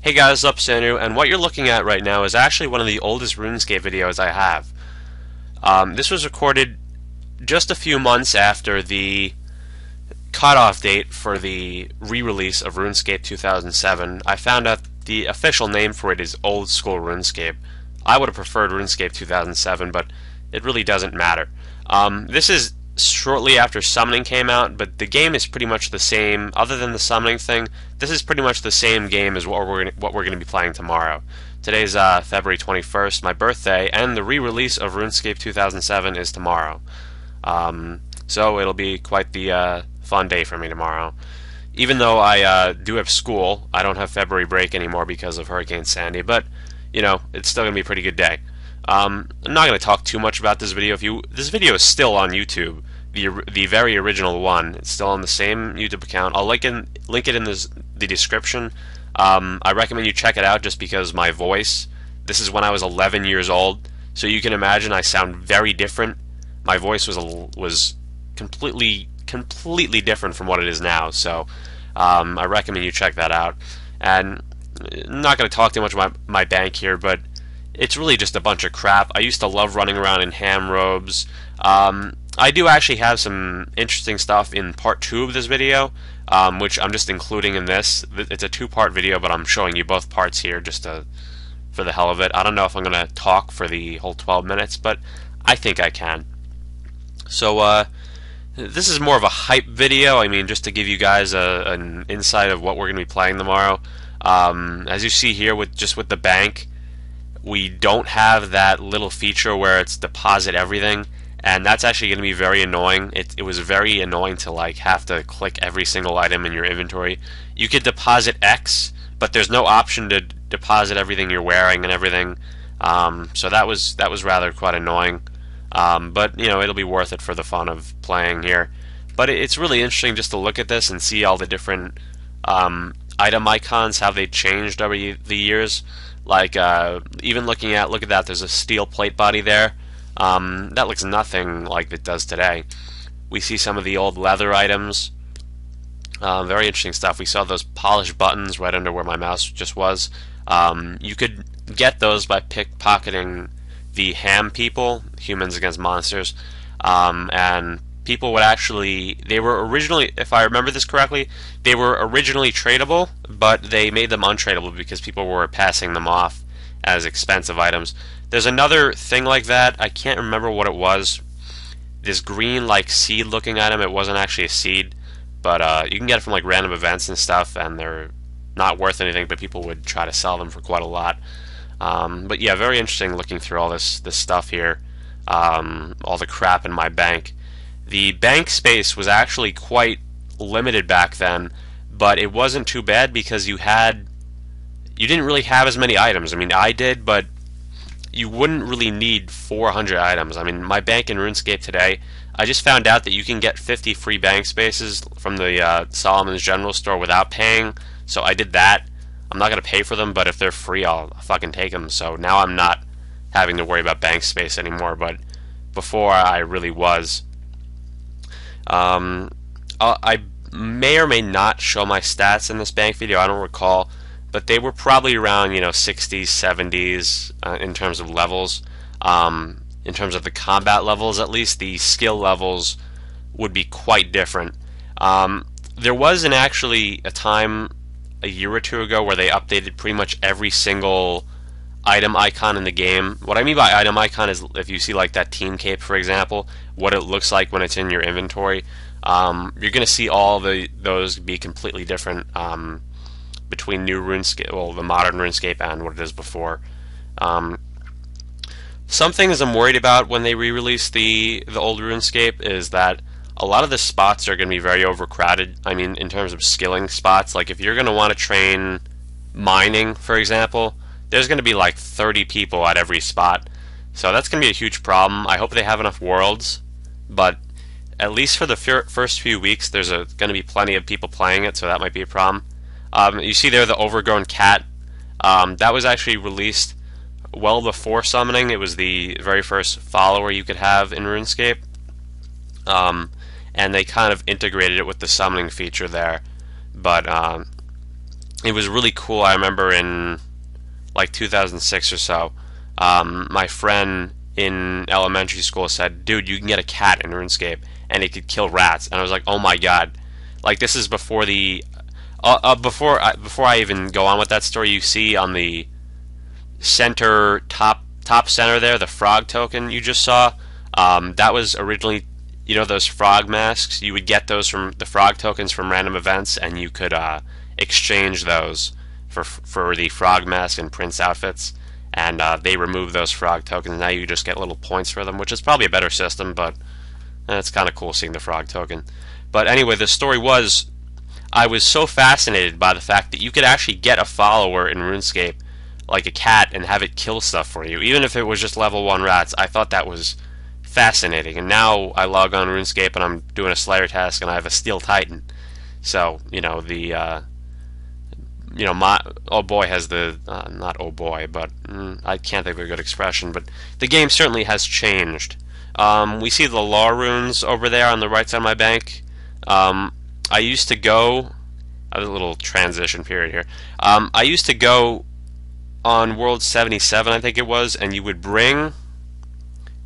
Hey guys, up Sanu, and what you're looking at right now is actually one of the oldest RuneScape videos I have. This was recorded just a few months after the cutoff date for the re-release of RuneScape 2007. I found out the official name for it is Old School RuneScape. I would have preferred RuneScape 2007, but it really doesn't matter. This is shortly after Summoning came out, but the game is pretty much the same. Other than the Summoning thing, this is pretty much the same game as what we're going to be playing tomorrow. Today's February 21st, my birthday, and the re-release of RuneScape 2007 is tomorrow. So it'll be quite the fun day for me tomorrow. Even though I do have school, I don't have February break anymore because of Hurricane Sandy, but you know, it's still going to be a pretty good day. I'm not going to talk too much about this video. This video is still on YouTube, the very original one. It's still on the same YouTube account. I'll link it in the description. I recommend you check it out just because my voice. This is when I was 11 years old, so you can imagine I sound very different. My voice was completely different from what it is now. So I recommend you check that out. And I'm not going to talk too much about my bank here, but it's really just a bunch of crap. I used to love running around in ham robes. I do actually have some interesting stuff in part 2 of this video, which I'm just including in this. It's a 2-part video, but I'm showing you both parts here just for the hell of it. I don't know if I'm going to talk for the whole 12 minutes, but I think I can. So this is more of a hype video. I mean, just to give you guys an insight of what we're going to be playing tomorrow. As you see here, with the bank, we don't have that little feature where it's deposit everything, and that's actually going to be very annoying. It was very annoying to like have to click every single item in your inventory. You could deposit X, but there's no option to deposit everything you're wearing and everything. So that was rather quite annoying. But you know, it'll be worth it for the fun of playing here. But it's really interesting just to look at this and see all the different item icons, how they changed over the years. Like even look at that, there's a steel plate body there. That looks nothing like it does today. We see some of the old leather items. Very interesting stuff. We saw those polished buttons right under where my mouse just was. You could get those by pickpocketing the ham people, humans against monsters, and people would actually, they were originally, if I remember this correctly, they were originally tradable, but they made them untradeable because people were passing them off as expensive items. There's another thing like that. I can't remember what it was. This green like seed looking item, it wasn't actually a seed, but you can get it from like random events and stuff, and they're not worth anything, but people would try to sell them for quite a lot. But yeah, very interesting looking through all this stuff here, all the crap in my bank. The bank space was actually quite limited back then, but it wasn't too bad because you didn't really have as many items. I mean, I did, but you wouldn't really need 400 items. I mean, my bank in RuneScape today, I just found out that you can get 50 free bank spaces from the Solomon's General Store without paying, so I did that. I'm not going to pay for them, but if they're free, I'll fucking take them. So now I'm not having to worry about bank space anymore, but before I really was. I may or may not show my stats in this bank video, I don't recall, but they were probably around, you know, 60s, 70s in terms of levels. In terms of the combat levels, at least, the skill levels would be quite different. There wasn't actually a time a year or two ago where they updated pretty much every single item icon in the game. What I mean by item icon is if you see like that team cape, for example, what it looks like when it's in your inventory. You're going to see all those be completely different between new RuneScape, well, the modern RuneScape and what it is before. Some things I'm worried about when they re-release the old RuneScape is that a lot of the spots are going to be very overcrowded. I mean, in terms of skilling spots, like if you're going to want to train mining, for example, there's going to be like 30 people at every spot. So that's going to be a huge problem. I hope they have enough worlds, but at least for the first few weeks, there's going to be plenty of people playing it, so that might be a problem. You see there the overgrown cat. That was actually released well before summoning. It was the very first follower you could have in RuneScape. And they kind of integrated it with the summoning feature there. But it was really cool. I remember in like 2006 or so, my friend in elementary school said, "Dude, you can get a cat in RuneScape, and it could kill rats." And I was like, "Oh my god!" Like this is before the before I even go on with that story. You see on the center top center there, the frog token you just saw. That was originally, you know, those frog masks. You would get those from the frog tokens from random events, and you could exchange those for the frog mask and prince outfits. And they removed those frog tokens. Now you just get little points for them, which is probably a better system, but it's kind of cool seeing the frog token. But anyway, the story was, I was so fascinated by the fact that you could actually get a follower in RuneScape, like a cat, and have it kill stuff for you, even if it was just level 1 rats. I thought that was fascinating. And now I log on RuneScape and I'm doing a Slayer task, and I have a Steel Titan. So, my oh boy has the not oh boy, but I can't think of a good expression. But the game certainly has changed. We see the law runes over there on the right side of my bank. I used to go. A little transition period here. I used to go on World 77, I think it was, and you would bring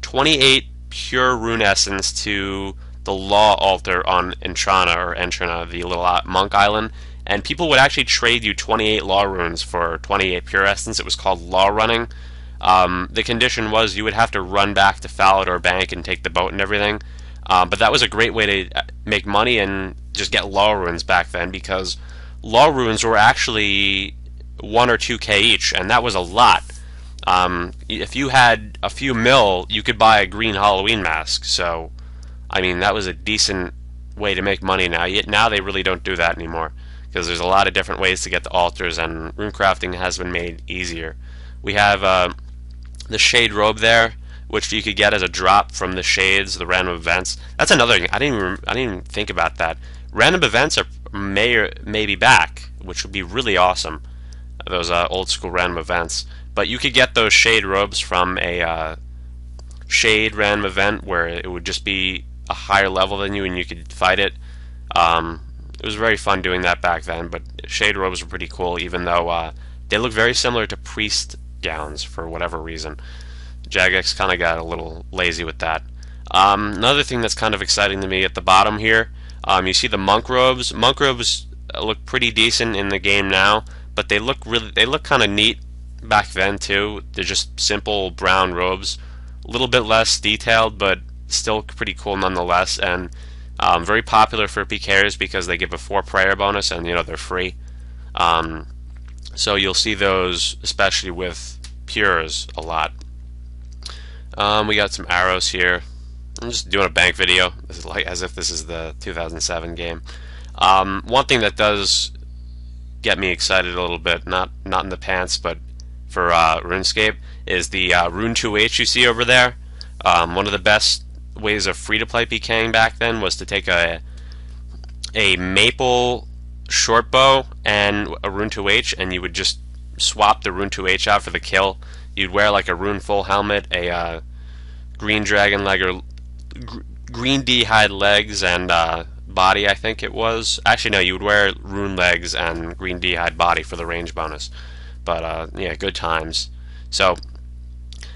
28 pure rune essence to the law altar on Entrana, the little monk island, and people would actually trade you 28 law runes for 28 pure essence. It was called law running. The condition was you would have to run back to Falador Bank and take the boat and everything. But that was a great way to make money and just get law runes back then, because law runes were actually 1 or 2k each, and that was a lot. If you had a few mil, you could buy a green Halloween mask. So, I mean, that was a decent way to make money now. Yet now they really don't do that anymore, because there's a lot of different ways to get the altars, and rune crafting has been made easier. We have the shade robe there, which you could get as a drop from the shades, the random events. That's another thing. I didn't even think about that. Random events may be back, which would be really awesome. Those old school random events. But you could get those shade robes from a shade random event where it would just be a higher level than you and you could fight it. It was very fun doing that back then, but shade robes were pretty cool, even though they look very similar to priest gowns for whatever reason. Jagex kind of got a little lazy with that. Another thing that's kind of exciting to me at the bottom here, you see the monk robes. Monk robes look pretty decent in the game now, but they look kind of neat back then too. They're just simple brown robes, a little bit less detailed, but still pretty cool nonetheless, and very popular for PKers because they give a 4 prayer bonus, and they're free. So you'll see those especially with pures a lot. We got some arrows here. I'm just doing a bank video. This is like as if this is the 2007 game. One thing that does get me excited a little bit, not in the pants, but for RuneScape, is the Rune 2H you see over there. One of the best ways of free-to-play PKing back then was to take a maple short bow and a Rune 2H, and you would just swap the Rune 2H out for the kill. You'd wear like a Rune full helmet, a green dragon leg, or green D-hide legs and body, I think it was. Actually, no, you would wear Rune legs and green D-hide body for the range bonus. But yeah, good times. So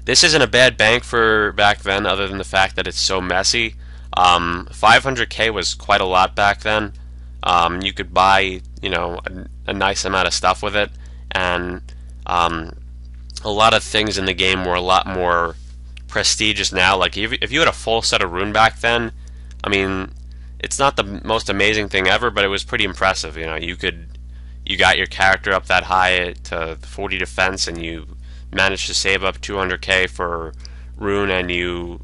this isn't a bad bank for back then, other than the fact that it's so messy. 500k was quite a lot back then. You could buy, a nice amount of stuff with it, and a lot of things in the game were a lot more prestigious now. Like if you had a full set of rune back then, I mean, it's not the most amazing thing ever, but it was pretty impressive. You got your character up that high to 40 defense, and you managed to save up 200k for rune, and a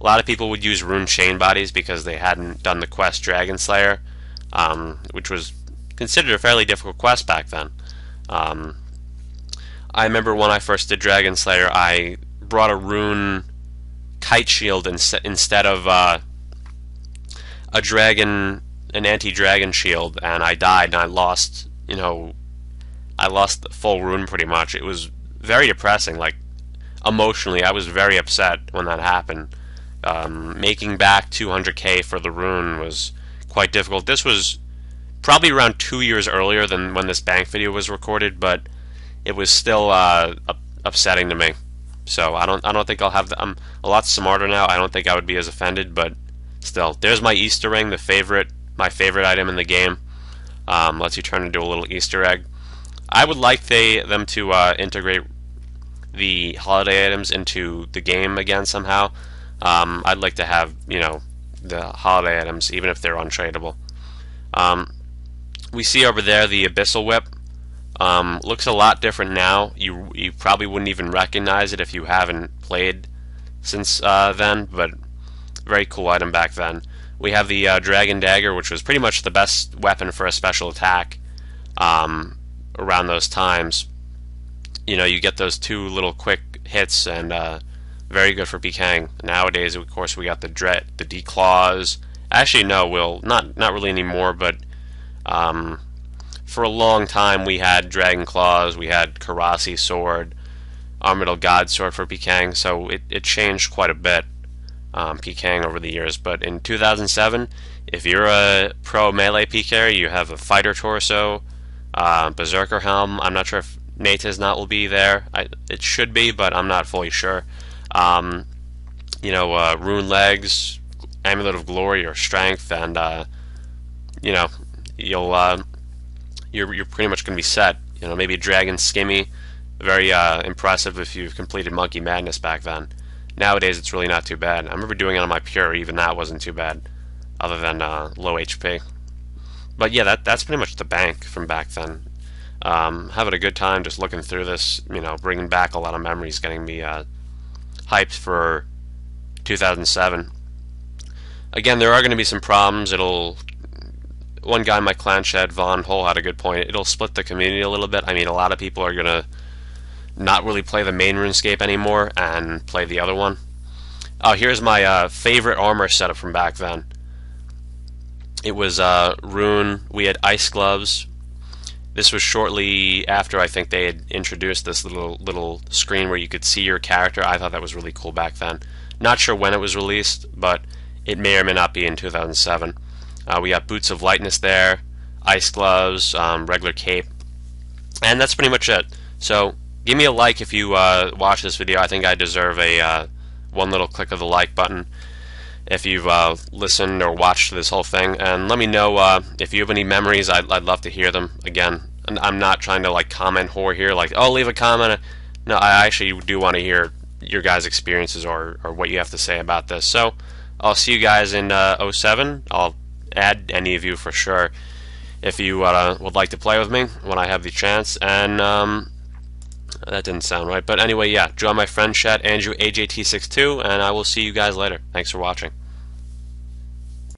lot of people would use rune chain bodies because they hadn't done the quest Dragon Slayer, which was considered a fairly difficult quest back then. I remember when I first did Dragon Slayer, I brought a rune kite shield instead of an anti-dragon shield, and I died, and I lost the full rune pretty much. It was very depressing. Like, emotionally, I was very upset when that happened. Making back 200k for the rune was quite difficult. This was probably around 2 years earlier than when this bank video was recorded, but it was still upsetting to me. So I don't think I'll have I'm a lot smarter now. I don't think I would be as offended, but still, there's my Easter ring, my favorite item in the game. Lets you turn into a little Easter egg. I would like them to integrate the holiday items into the game again somehow. I'd like to have, the holiday items, even if they're untradeable. We see over there the Abyssal Whip. Looks a lot different now. You probably wouldn't even recognize it if you haven't played since then, but very cool item back then. We have the Dragon Dagger, which was pretty much the best weapon for a special attack around those times. You get those 2 little quick hits, and very good for Pking. Nowadays, of course, we got the Declaws. Actually, no, not really anymore, but for a long time we had Dragon Claws, we had Karasi Sword, Armadyl God Sword for Pking, so it changed quite a bit, Pking, over the years. But in 2007, if you're a pro melee PKer, you have a Fighter Torso, Berserker Helm. I'm not sure if Nate's Knot will be there. It should be, but I'm not fully sure. Rune Legs, Amulet of Glory or Strength, and you're pretty much going to be set. Maybe Dragon Skimmy, very impressive if you've completed Monkey Madness back then. Nowadays, it's really not too bad. I remember doing it on my Pure, even that wasn't too bad, other than low HP. But yeah, that's pretty much the bank from back then. Having a good time just looking through this, bringing back a lot of memories, getting me hyped for 2007. Again, there are going to be some problems. One guy in my clan shed, Von Hole, had a good point. It'll split the community a little bit. I mean, a lot of people are going to not really play the main RuneScape anymore and play the other one. Oh, here's my favorite armor setup from back then. It was Rune. We had ice gloves. This was shortly after I think they had introduced this little screen where you could see your character. I thought that was really cool back then. Not sure when it was released, but it may or may not be in 2007. We got Boots of Lightness there, ice gloves, regular cape, and that's pretty much it. So give me a like if you watch this video. I think I deserve a one little click of the like button if you've listened or watched this whole thing, and let me know if you have any memories. I'd love to hear them. Again, and I'm not trying to comment whore here, oh, leave a comment. No, I actually do want to hear your guys' experiences or what you have to say about this. So I'll see you guys in 07. I'll add any of you for sure if you would like to play with me when I have the chance. And that didn't sound right, but anyway, yeah, join my friend chat, Andrew AJT62, and I will see you guys later. Thanks for watching.